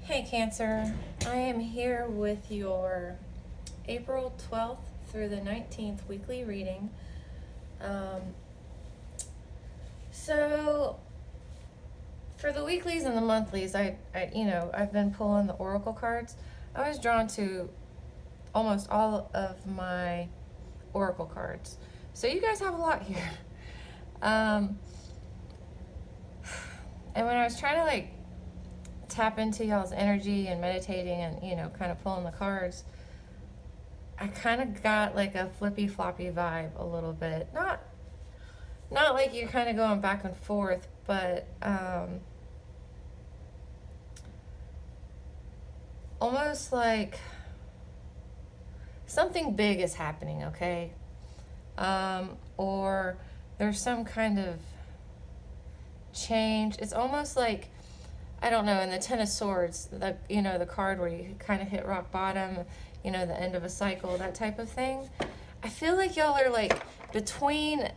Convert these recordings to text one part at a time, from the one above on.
Hey Cancer, I am here with your April 12th through the 19th weekly reading. So for the weeklies and the monthlies, I've been pulling the Oracle cards. I was drawn to almost all of my Oracle cards. So you guys have a lot here. And when I was trying to tap into y'all's energy and meditating and, kind of pulling the cards, I kind of got like a flippy floppy vibe a little bit. Not like you're kind of going back and forth, but almost like something big is happening, okay? Or there's some kind of change. It's almost like, I don't know, in the Ten of Swords, the card where you kind of hit rock bottom, the end of a cycle, that type of thing. I feel like y'all are like between,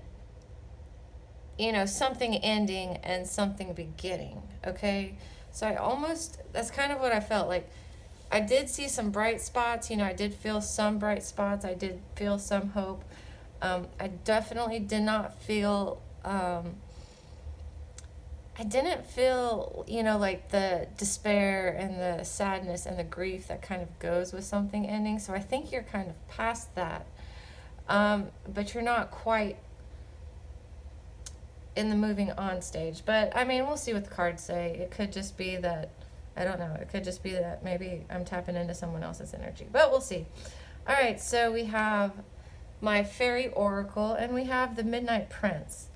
something ending and something beginning, okay? So that's kind of what I felt like. I did see some bright spots, I did feel some bright spots. I did feel some hope. I definitely did not feel, I didn't feel, like the despair and the sadness and the grief that kind of goes with something ending. So I think you're kind of past that. But you're not quite in the moving on stage. But, we'll see what the cards say. It could just be that, I don't know, it could just be that maybe I'm tapping into someone else's energy. But we'll see. All right, so we have my Faery Oracle, and we have the Midnight Prince.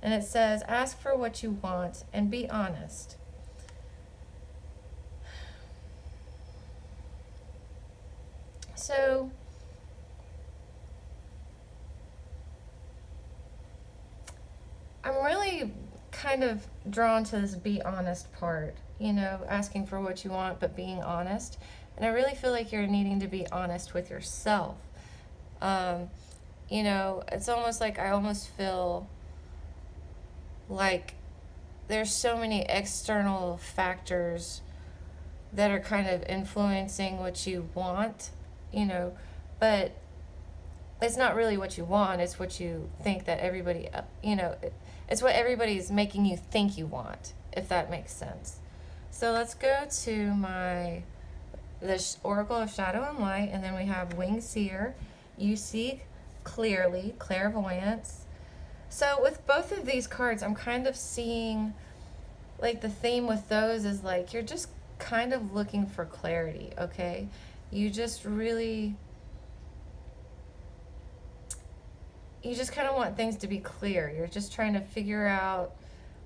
And it says, ask for what you want and be honest. So, I'm really kind of drawn to this be honest part, asking for what you want, but being honest. And I really feel like you're needing to be honest with yourself. It's almost like I almost feel like there's so many external factors that are kind of influencing what you want, but it's not really what you want. It's what you think that everybody, it's what everybody's making you think you want, if that makes sense. So let's go to the Oracle of Shadow and Light, and then we have Winged Seer. You see clearly, clairvoyance. So with both of these cards, I'm kind of seeing, like, the theme with those is like you're just kind of looking for clarity, okay? You just kind of want things to be clear. You're just trying to figure out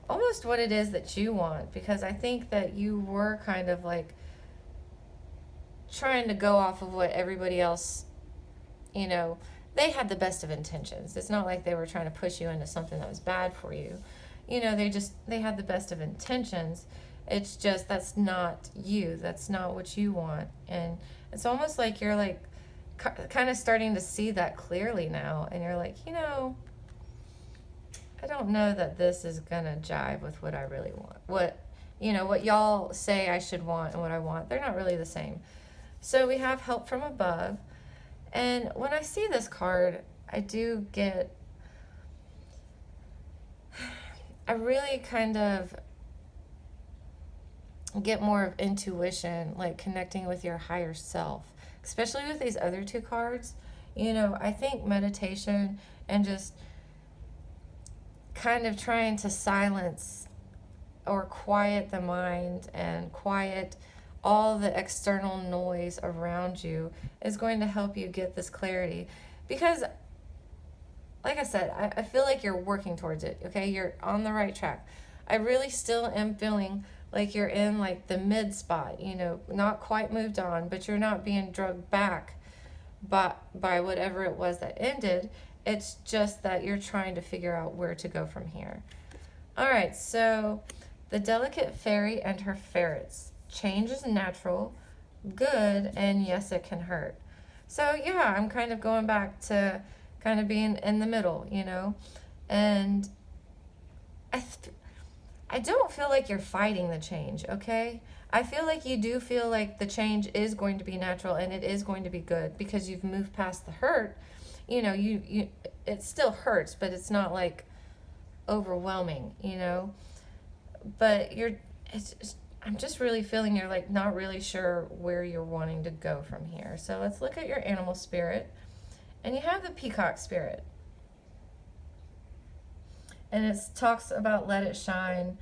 almost what it is that you want, because I think that you were kind of like trying to go off of what everybody else, they had the best of intentions. It's not like they were trying to push you into something that was bad for you. They had the best of intentions. It's just, that's not you. That's not what you want. And it's almost like you're like kind of starting to see that clearly now. And you're like, I don't know that this is going to jive with what I really want. What y'all say I should want and what I want, they're not really the same. So we have help from above. And when I see this card, I really kind of get more of intuition, like connecting with your higher self, especially with these other two cards. I think meditation and just kind of trying to silence or quiet the mind and quiet all the external noise around you is going to help you get this clarity. Because, like I said, I feel like you're working towards it, okay? You're on the right track. I really still am feeling like you're in like the mid spot, not quite moved on, but you're not being drugged back by whatever it was that ended. It's just that you're trying to figure out where to go from here. All right, so the Delicate Fairy and Her Ferrets. Change is natural, good, and yes, it can hurt. So yeah, I'm kind of going back to kind of being in the middle, and I don't feel like you're fighting the change, okay? I feel like you do feel like the change is going to be natural and it is going to be good because you've moved past the hurt. You know, it still hurts, but it's not like overwhelming, you know? But I'm just really feeling you're like not really sure where you're wanting to go from here. So let's look at your animal spirit. And you have the peacock spirit. And it talks about let it shine.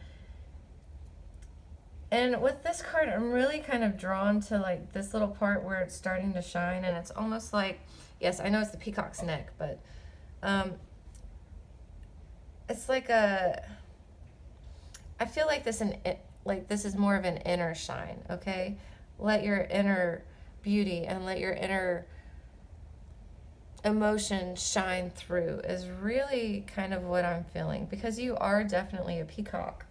And with this card, I'm really kind of drawn to like this little part where it's starting to shine, and it's almost like, yes, I know it's the peacock's neck, but it's like I feel like this is more of an inner shine, okay? Let your inner beauty and let your inner emotion shine through is really kind of what I'm feeling, because you are definitely a peacock,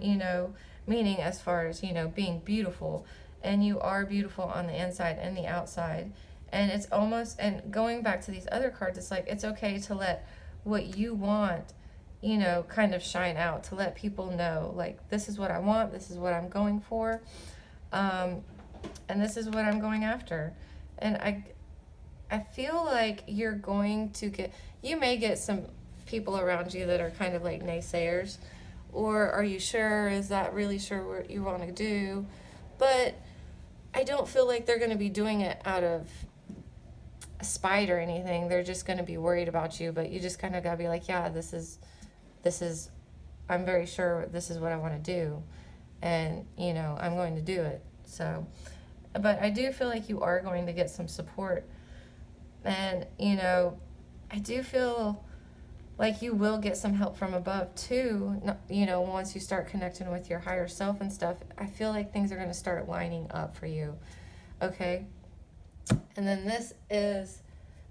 you know, meaning as far as, you know, being beautiful, and you are beautiful on the inside and the outside. And it's almost, and going back to these other cards, it's like it's okay to let what you want, you know, kind of shine out, to let people know, like, this is what I want, this is what I'm going for, and this is what I'm going after. And I feel like you're going to you may get some people around you that are kind of like naysayers, or are you sure, is that really sure what you want to do? But I don't feel like they're going to be doing it out of spite or anything. They're just going to be worried about you, but you just kind of got to be like, yeah, this is, I'm very sure this is what I want to do, and, you know, I'm going to do it. So, but I do feel like you are going to get some support, and, you know, I do feel like you will get some help from above too, you know, once you start connecting with your higher self and stuff. I feel like things are going to start lining up for you, okay? And then this is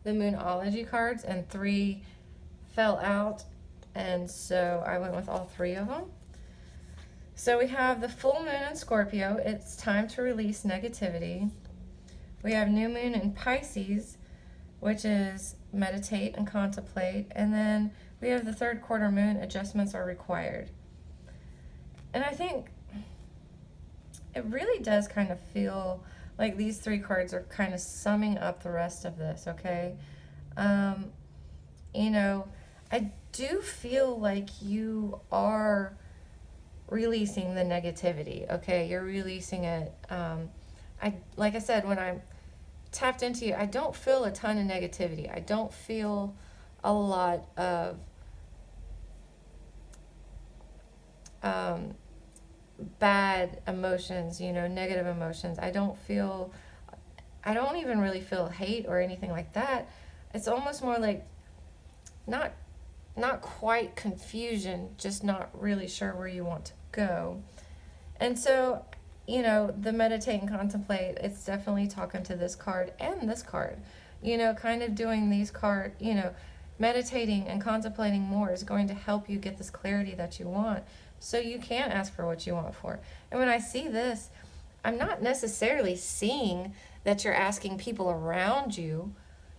the Moonology cards, and 3 fell out, and so I went with all 3 of them. So we have the full moon in Scorpio. It's time to release negativity. We have new moon in Pisces, which is meditate and contemplate. And then we have the 3rd quarter moon, adjustments are required. And I think it really does kind of feel like these 3 cards are kind of summing up the rest of this, okay? You know, I do feel like you are releasing the negativity, okay? You're releasing it. Like I said, when I'm tapped into you, I don't feel a ton of negativity. I don't feel a lot of bad emotions, you know, negative emotions. I don't even really feel hate or anything like that. It's almost more like not quite confusion, just not really sure where you want to go. And so, you know, the meditate and contemplate, it's definitely talking to this card and this card. You know, kind of doing these cards, you know, meditating and contemplating more is going to help you get this clarity that you want, so you can ask for what you want for. And when I see this, I'm not necessarily seeing that you're asking people around you,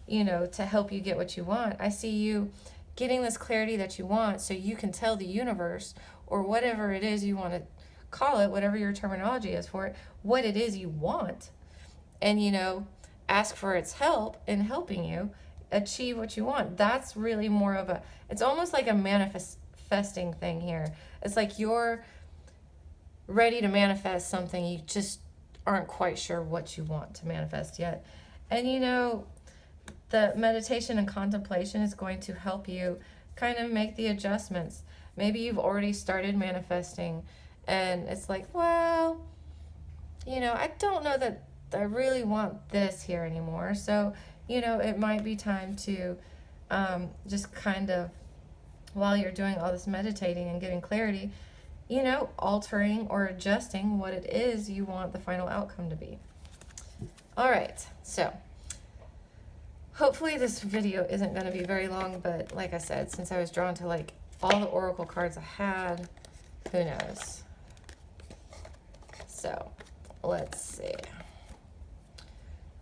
you know, to help you get what you want. I see you getting this clarity that you want, so you can tell the universe, or whatever it is you want to call it, whatever your terminology is for it, what it is you want, and, you know, ask for its help in helping you achieve what you want. That's really more of it's almost like a manifesting thing here. It's like you're ready to manifest something, you just aren't quite sure what you want to manifest yet. And, you know, the meditation and contemplation is going to help you kind of make the adjustments. Maybe you've already started manifesting, and it's like, well, you know, I don't know that I really want this here anymore. So, you know, it might be time to just kind of, while you're doing all this meditating and getting clarity, you know, altering or adjusting what it is you want the final outcome to be. All right, so hopefully this video isn't going to be very long, but like I said, since I was drawn to like all the oracle cards I had, who knows? So let's see.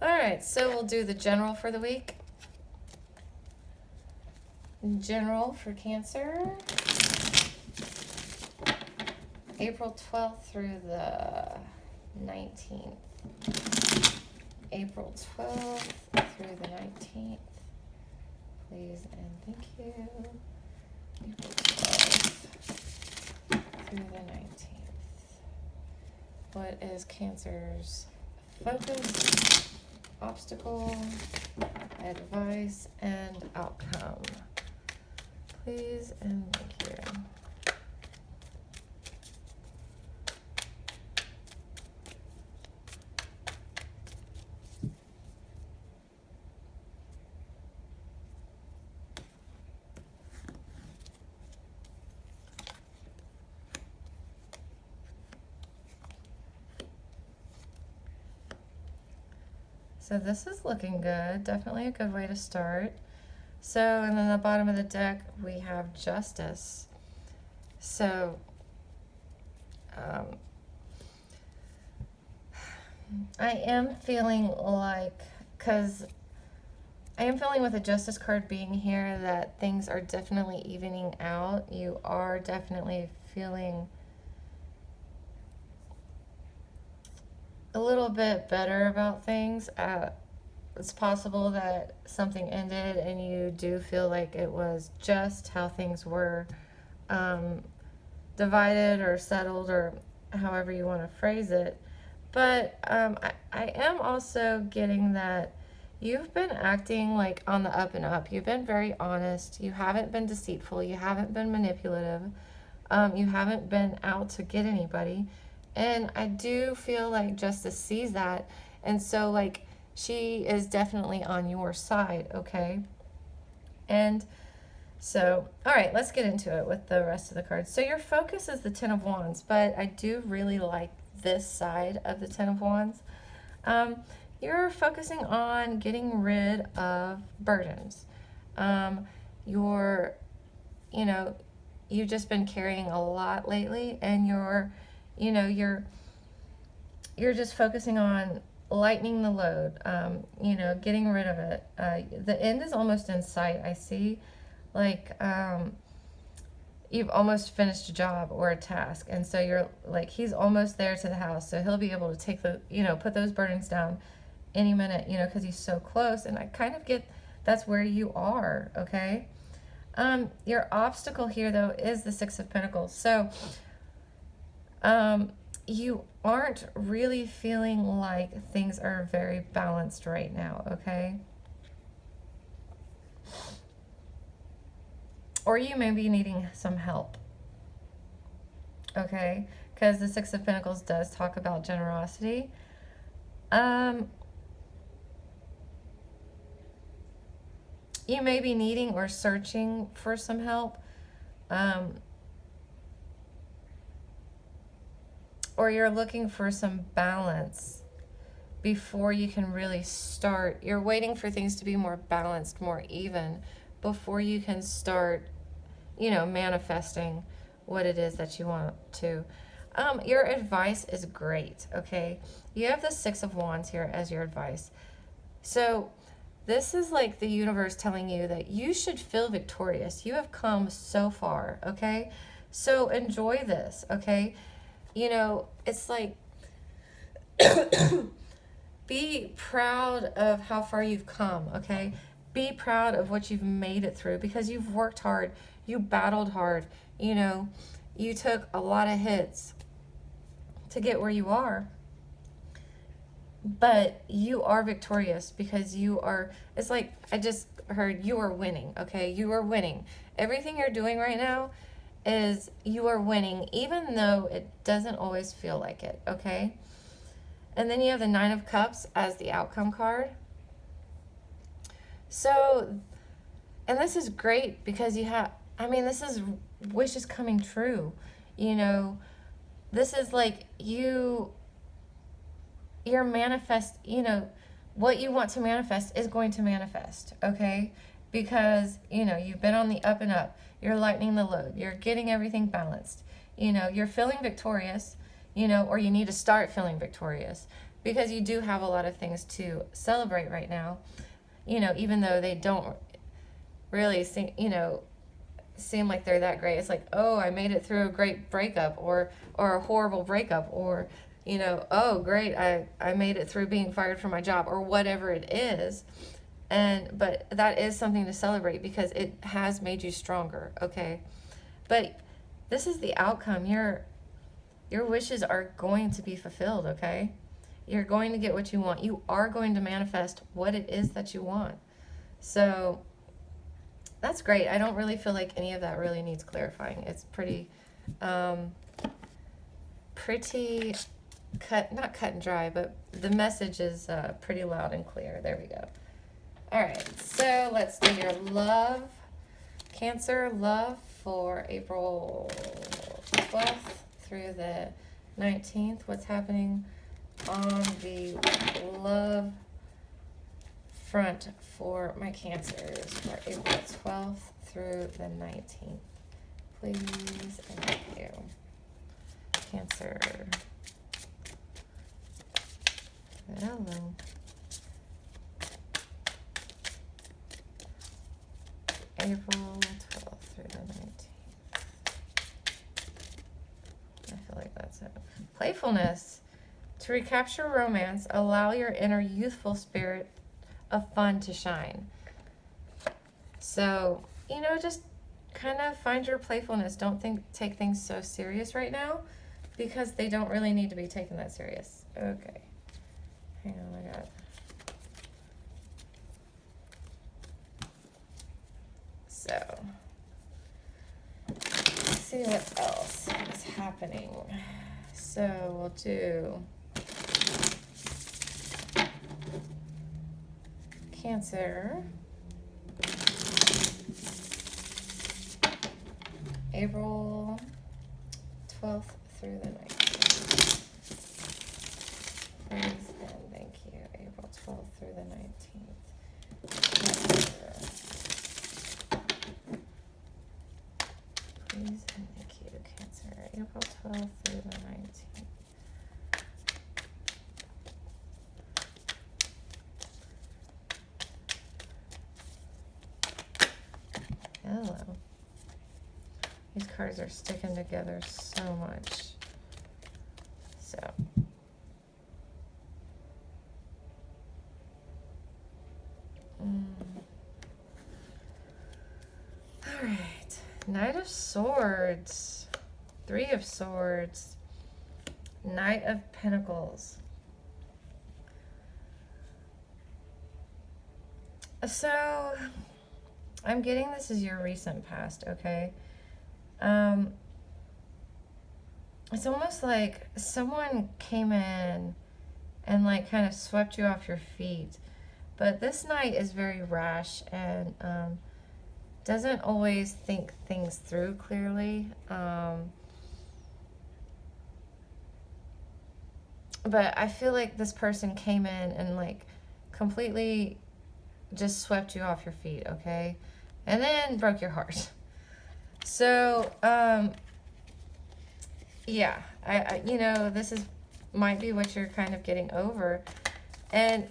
All right, so we'll do the general for the week. General for Cancer. April 12th through the 19th. April 12th through the 19th. Please and thank you. April 12th through the 19th. What is Cancer's focus, obstacle, advice, and outcome? Please and thank you. So this is looking good, definitely a good way to start. So, and then the bottom of the deck, we have Justice. So, I am feeling like, because I am feeling with the Justice card being here that things are definitely evening out. You are definitely feeling a little bit better about things. It's possible that something ended and you do feel like it was just how things were divided or settled, or however you want to phrase it. But I am also getting that you've been acting like on the up and up. You've been very honest. You haven't been deceitful. You haven't been manipulative. You haven't been out to get anybody. And I do feel like Justice sees that. And so, like, she is definitely on your side, okay? And so, all right, let's get into it with the rest of the cards. So your focus is the Ten of Wands, but I do really like this side of the Ten of Wands. You're focusing on getting rid of burdens. You've just been carrying a lot lately, and you're just focusing on lightening the load, getting rid of it. The end is almost in sight. I see, like, you've almost finished a job or a task, and so you're like, he's almost there to the house, so he'll be able to take put those burdens down any minute, because he's so close. And I kind of get that's where you are, okay? Your obstacle here, though, is the Six of Pentacles. So you aren't really feeling like things are very balanced right now, okay? Or you may be needing some help, okay? Because the Six of Pentacles does talk about generosity. You may be needing or searching for some help. Or you're looking for some balance before you can really start. You're waiting for things to be more balanced, more even, before you can start, manifesting what it is that you want to. Your advice is great, okay? You have the Six of Wands here as your advice. So this is like the universe telling you that you should feel victorious. You have come so far, okay? So enjoy this, okay? It's like, be proud of how far you've come, okay? Be proud of what you've made it through, because you've worked hard. You battled hard. You took a lot of hits to get where you are. But you are victorious, because it's like, I just heard you are winning, okay? You are winning. Everything you're doing right now is you are winning, even though it doesn't always feel like it, okay? And then you have the Nine of Cups as the outcome card. So, and this is great because this is wishes coming true. This is like you're manifest, what you want to manifest is going to manifest, okay? Because, you've been on the up and up. You're lightening the load. You're getting everything balanced. You're feeling victorious, or you need to start feeling victorious, because you do have a lot of things to celebrate right now, even though they don't really seem, seem like they're that great. It's like, oh, I made it through a great breakup, or a horrible breakup, or, you know, oh, great, I made it through being fired from my job, or whatever it is. But that is something to celebrate because it has made you stronger, okay? But this is the outcome. Your wishes are going to be fulfilled, okay? You're going to get what you want. You are going to manifest what it is that you want. So that's great. I don't really feel like any of that really needs clarifying. It's pretty not cut and dry, but the message is pretty loud and clear. There we go. All right, so let's do your love, Cancer love for April 12th through the 19th. What's happening on the love front for my Cancers for April 12th through the 19th? Please and thank you. Cancer. Hello. April 12th through the 19th. I feel like that's it. Playfulness. To recapture romance, allow your inner youthful spirit of fun to shine. So, you know, just kind of find your playfulness. Don't take things so serious right now because they don't really need to be taken that serious. Okay. Hang on, I got... So, let's see what else is happening. So, we'll do Cancer, April 12th through the 19th. Please and thank you. April 12th through the 19th. Cancer. Please and thank you, Cancer. April 12th through the 19th. Hello. These cards are sticking together so much. So. All right. Knight of Swords. Three of Swords. Knight of Pentacles. So, I'm getting this is your recent past, okay? It's almost like someone came in and like kind of swept you off your feet. But this knight is very rash and doesn't always think things through clearly. But I feel like this person came in and like completely just swept you off your feet, okay? And then broke your heart. So, yeah, I you know, this might be what you're kind of getting over. And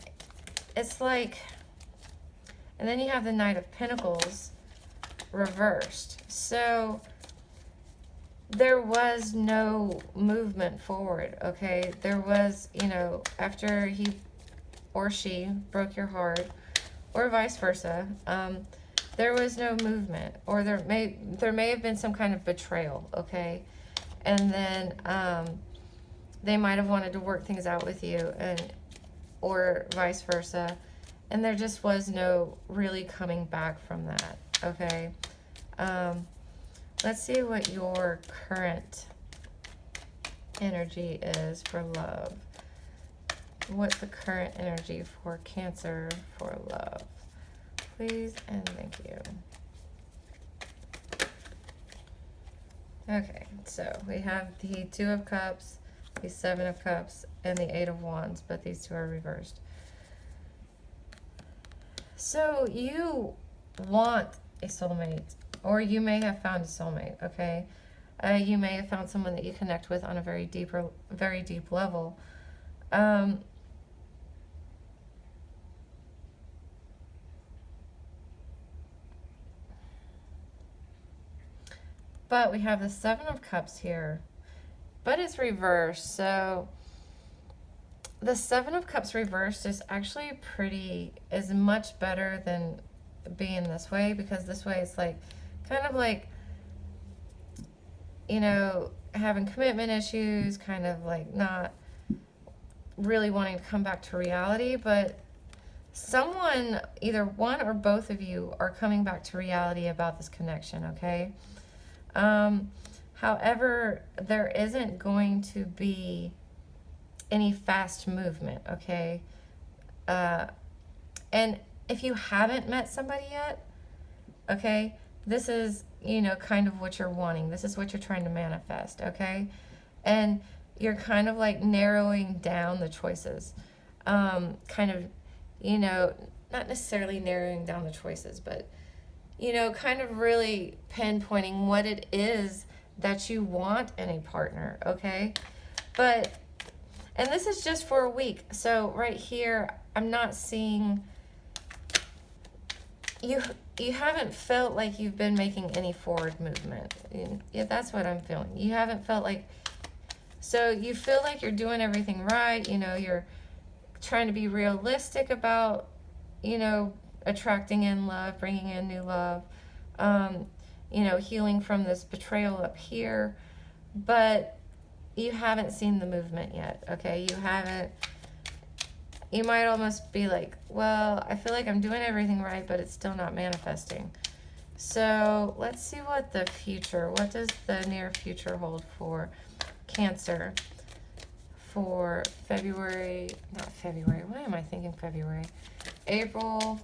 it's like, and then you have the Knight of Pentacles reversed. So there was no movement forward, okay? There was, you know, after he or she broke your heart, or vice versa, there was no movement, or there may have been some kind of betrayal, okay? And then they might have wanted to work things out with you, or vice versa, and there just was no really coming back from that, okay? Let's see what your current energy is for love. What's the current energy for Cancer for love? Please and thank you. Okay, so we have the Two of Cups, the Seven of Cups, and the Eight of Wands, but these two are reversed. So you want a soulmate, or you may have found a soulmate, okay? You may have found someone that you connect with on a very deep level. But we have the Seven of Cups here, but it's reversed. So the Seven of Cups reversed is actually is much better than being this way, because this way it's like, kind of like, you know, having commitment issues, kind of like not really wanting to come back to reality, but someone, either one or both of you, are coming back to reality about this connection, okay? However, there isn't going to be any fast movement, okay? And if you haven't met somebody yet, okay, this is, you know, kind of what you're wanting. This is what you're trying to manifest, okay? And you're kind of like narrowing down the choices. Kind of, you know, not necessarily narrowing down the choices, but, you know, kind of really pinpointing what it is that you want in a partner, okay? But, and this is just for a week. So right here, I'm not seeing, you haven't felt like you've been making any forward movement. Yeah, that's what I'm feeling. You haven't felt like, so you feel like you're doing everything right. You know, you're trying to be realistic about, you know, attracting in love, bringing in new love, you know, healing from this betrayal up here, but you haven't seen the movement yet, okay? You haven't, you might almost be like, well, I feel like I'm doing everything right, but it's still not manifesting. So let's see what the future, what does the near future hold for Cancer for February, not February, why am I thinking February? April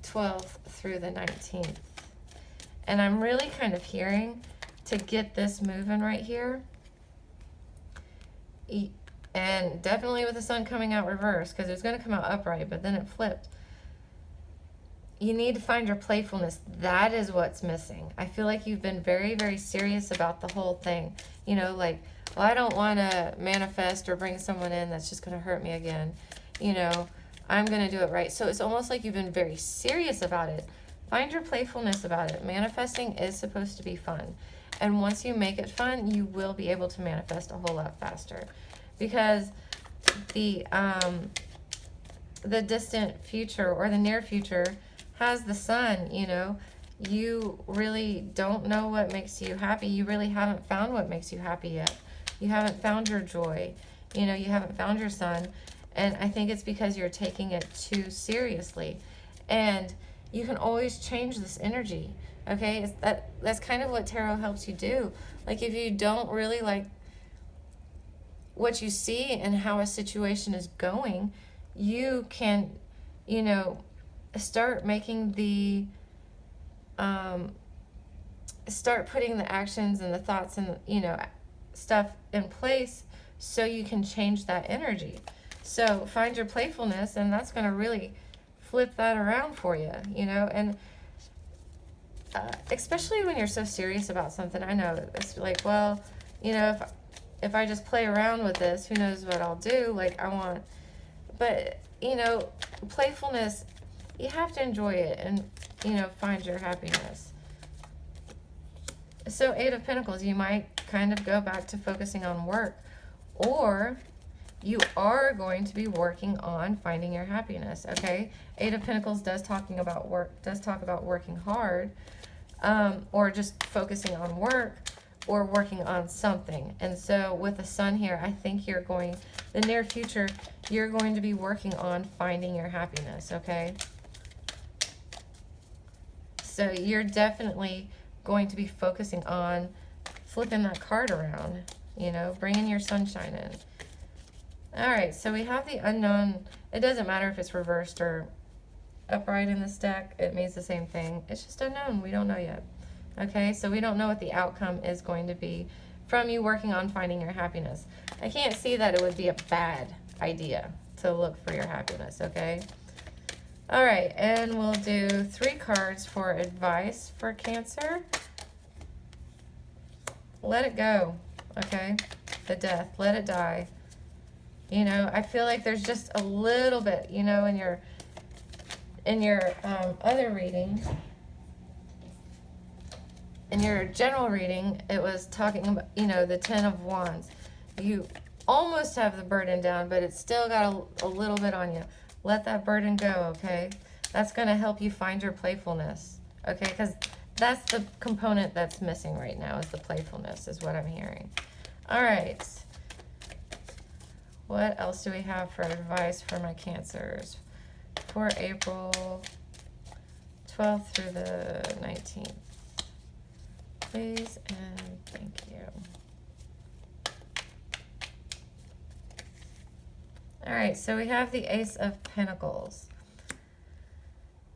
12th through the 19th. And I'm really kind of hearing to get this moving right here. And definitely with the sun coming out reverse, because it was going to come out upright, but then it flipped. You need to find your playfulness. That is what's missing. I feel like you've been very, very serious about the whole thing. You know, like, well, I don't want to manifest or bring someone in that's just going to hurt me again. You know, I'm going to do it right. So it's almost like you've been very serious about it. Find your playfulness about it. Manifesting is supposed to be fun. And once you make it fun, you will be able to manifest a whole lot faster. Because the distant future or the near future has the sun, you know. You really don't know what makes you happy. You really haven't found what makes you happy yet. You haven't found your joy. You know, you haven't found your sun. And I think it's because you're taking it too seriously. And you can always change this energy, okay? That's kind of what tarot helps you do. Like, if you don't really like what you see and how a situation is going, you can, you know, start making the, start putting the actions and the thoughts and, you know, stuff in place so you can change that energy. So find your playfulness, and that's going to really flip that around for you, you know. And especially when you're so serious about something, I know it's like, well, you know, if I just play around with this, who knows what I'll do. Like, I want, but, you know, playfulness, you have to enjoy it and, you know, find your happiness. So 8 of Pentacles, you might kind of go back to focusing on work, or you are going to be working on finding your happiness, okay? 8 of Pentacles does talk about working hard, or just focusing on work, or working on something. And so with the sun here, I think the near future, you're going to be working on finding your happiness, okay? So you're definitely going to be focusing on flipping that card around, you know, bringing your sunshine in. All right, so we have the unknown. It doesn't matter if it's reversed or upright in this deck. It means the same thing. It's just unknown. We don't know yet. Okay, so we don't know what the outcome is going to be from you working on finding your happiness. I can't see that it would be a bad idea to look for your happiness, okay? All right, and we'll do 3 cards for advice for Cancer. Let it go, okay? The death, let it die. You know, I feel like there's just a little bit, you know, in your other readings. in your general reading, it was talking about, you know, the Ten of Wands. You almost have the burden down, but it's still got a little bit on you. Let that burden go, okay? That's going to help you find your playfulness, okay? Because that's the component that's missing right now, is the playfulness, is what I'm hearing. All right. What else do we have for advice for my Cancers for April 12th through the 19th? Please and thank you. All right, so we have the Ace of Pentacles.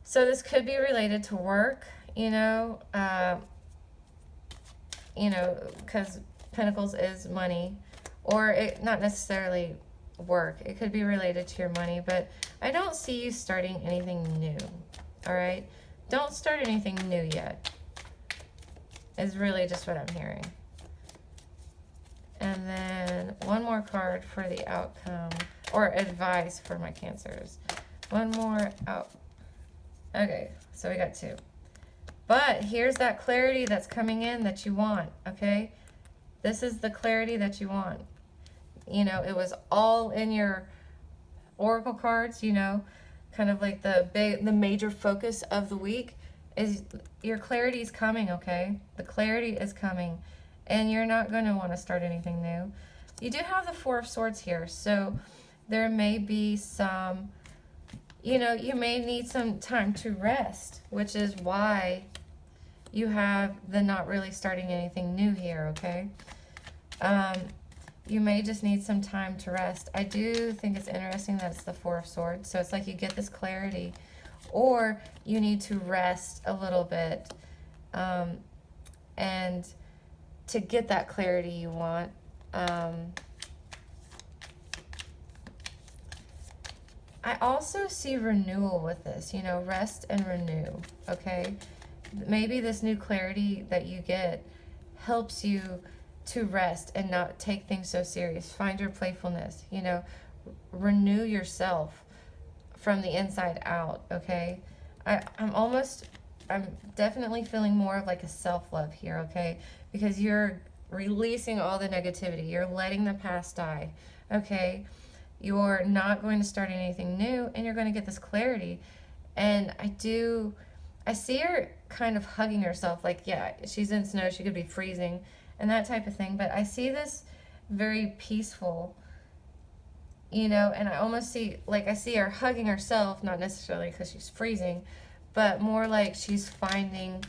So this could be related to work, you know, because Pentacles is money, or it not necessarily work. It could be related to your money, but I don't see you starting anything new. All right, don't start anything new yet. Is really just what I'm hearing. And then one more card for the outcome or advice for my Cancers. One more out. Okay, so we got two. But here's that clarity that's coming in that you want, okay? This is the clarity that you want. You know, it was all in your oracle cards, you know, kind of like the major focus of the week is your clarity is coming, okay? The clarity is coming, and you're not going to want to start anything new. You do have the Four of Swords here, so there may be some, you know, you may need some time to rest, which is why you have the not really starting anything new here, okay? You may just need some time to rest. I do think it's interesting that it's the Four of Swords, so it's like you get this clarity, or you need to rest a little bit, and to get that clarity you want. I also see renewal with this, you know, rest and renew, okay? Maybe this new clarity that you get helps you to rest and not take things so serious. Find your playfulness, you know, renew yourself from the inside out, okay? I'm definitely feeling more of like a self-love here, okay? Because you're releasing all the negativity. You're letting the past die, okay? You're not going to start anything new, and you're going to get this clarity. And I see her kind of hugging herself, like, yeah, she's in snow, she could be freezing, and that type of thing. But I see this very peaceful, you know, and I almost see, like, I see her hugging herself, not necessarily because she's freezing, but more like she's finding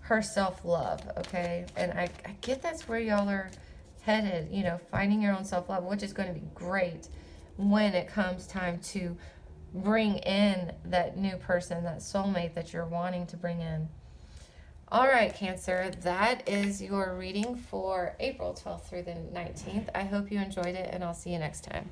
her self-love, okay? And I get that's where y'all are headed, you know, finding your own self-love, which is going to be great when it comes time to bring in that new person, that soulmate that you're wanting to bring in. All right, Cancer, that is your reading for April 12th through the 19th. I hope you enjoyed it, and I'll see you next time.